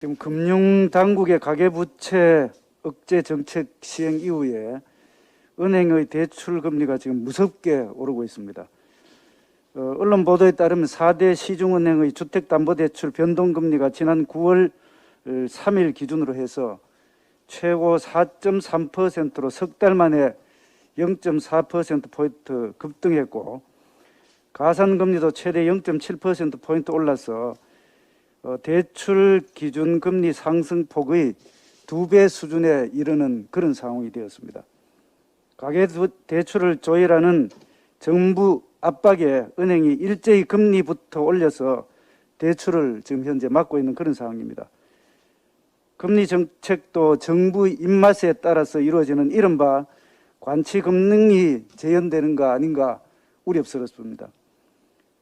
지금 금융당국의 가계부채 억제 정책 시행 이후에 은행의 대출금리가 지금 무섭게 오르고 있습니다. 언론 보도에 따르면 4대 시중은행의 주택담보대출 변동금리가 지난 9월 3일 기준으로 해서 최고 4.3%로 석 달 만에 0.4%포인트 급등했고, 가산금리도 최대 0.7%포인트 올라서 대출 기준 금리 상승폭의 2배 수준에 이르는 그런 상황이 되었습니다. 가계대출을 조율하는 정부 압박에 은행이 일제히 금리부터 올려서 대출을 지금 현재 막고 있는 그런 상황입니다. 금리 정책도 정부 입맛에 따라서 이루어지는 이른바 관치금융이 재현되는가 아닌가 우려스럽습니다.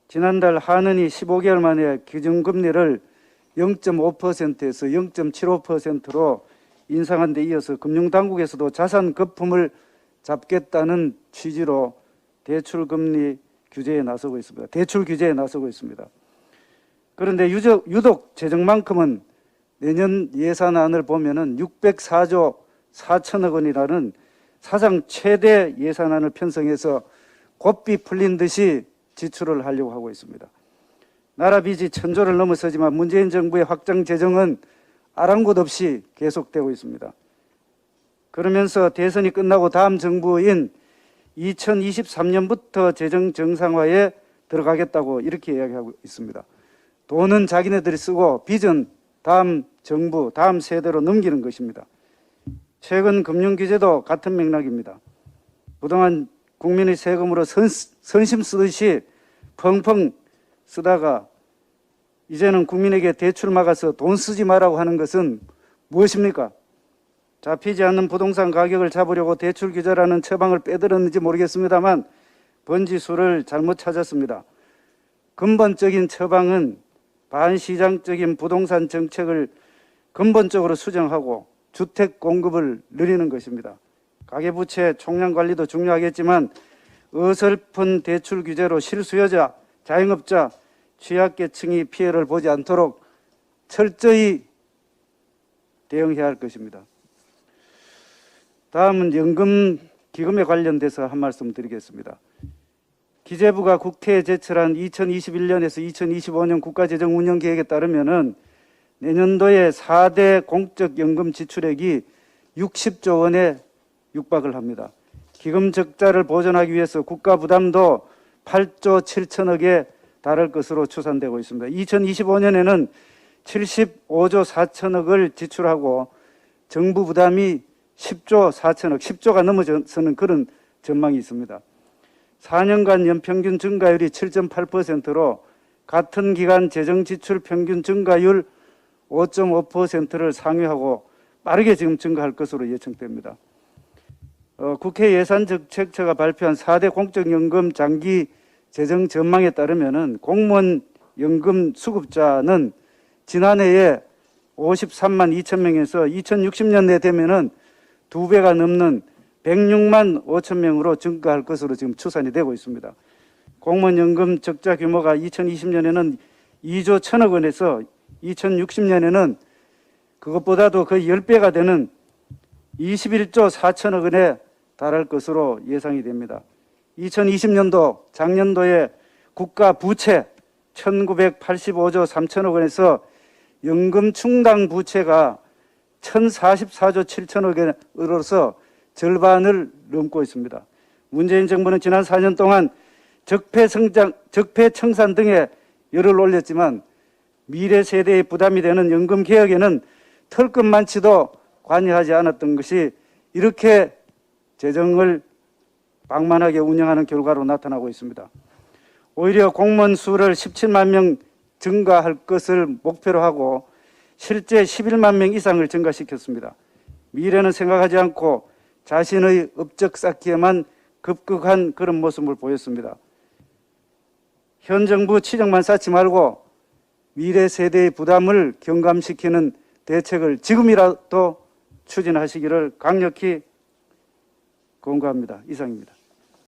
지난달 한은이 15개월 만에 기준금리를 0.5%에서 0.75%로 인상한 데 이어서 금융당국에서도 자산 거품을 잡겠다는 취지로 대출 규제에 나서고 있습니다. 그런데 유독 재정만큼은 내년 예산안을 보면은 604조 4천억 원이라는 사상 최대 예산안을 편성해서 고삐 풀린 듯이 지출을 하려고 하고 있습니다. 나라 빚이 1,000조를 넘어서지만 문재인 정부의 확장 재정은 아랑곳 없이 계속되고 있습니다. 그러면서 대선이 끝나고 다음 정부인 2023년부터 재정 정상화에 들어가겠다고 이렇게 이야기하고 있습니다. 돈은 자기네들이 쓰고 빚은 다음 정부, 다음 세대로 넘기는 것입니다. 최근 금융규제도 같은 맥락입니다. 그동안 국민의 세금으로 선심 쓰듯이 펑펑 쓰다가 이제는 국민에게 대출 막아서 돈 쓰지 말라고 하는 것은 무엇입니까? 잡히지 않는 부동산 가격을 잡으려고 대출 규제라는 처방을 빼들었는지 모르겠습니다만 번지수를 잘못 찾았습니다. 근본적인 처방은 반시장적인 부동산 정책을 근본적으로 수정하고 주택 공급을 늘리는 것입니다. 가계부채 총량 관리도 중요하겠지만 어설픈 대출 규제로 실수요자, 자영업자, 취약계층이 피해를 보지 않도록 철저히 대응해야 할 것입니다. 다음은 연금기금에 관련돼서 한 말씀 드리겠습니다. 기재부가 국회에 제출한 2021년에서 2025년 국가재정운영계획에 따르면 내년도에 4대 공적연금 지출액이 60조 원에 육박을 합니다. 기금 적자를 보전하기 위해서 국가 부담도 8조 7천억에 달할 것으로 추산되고 있습니다. 2025년에는 75조 4천억을 지출하고 정부 부담이 10조 4천억, 10조가 넘어서는 그런 전망이 있습니다. 4년간 연평균 증가율이 7.8%로 같은 기간 재정지출 평균 증가율 5.5%를 상회하고 빠르게 지금 증가할 것으로 예측됩니다. 국회 예산정책처가 발표한 4대 공적연금 장기 재정 전망에 따르면 공무원 연금 수급자는 지난해에 53만 2천 명에서 2060년에 되면은 2배가 넘는 106만 5천 명으로 증가할 것으로 지금 추산이 되고 있습니다. 공무원 연금 적자 규모가 2020년에는 2조 1천억 원에서 2060년에는 그것보다도 거의 10배가 되는 21조 4천억 원에 달할 것으로 예상이 됩니다. 2020년도 작년도에 국가 부채 1985조 3천억 원에서 연금 충당 부채가 1044조 7천억 원으로서 절반을 넘고 있습니다. 문재인 정부는 지난 4년 동안 적폐 청산 등에 열을 올렸지만 미래 세대의 부담이 되는 연금 개혁에는 털끝만치도 관여하지 않았던 것이 이렇게 재정을 방만하게 운영하는 결과로 나타나고 있습니다. 오히려 공무원 수를 17만 명 증가할 것을 목표로 하고 실제 11만 명 이상을 증가시켰습니다. 미래는 생각하지 않고 자신의 업적 쌓기에만 급급한 그런 모습을 보였습니다. 현 정부 치적만 쌓지 말고 미래 세대의 부담을 경감시키는 대책을 지금이라도 추진하시기를 강력히 권고합니다. 이상입니다.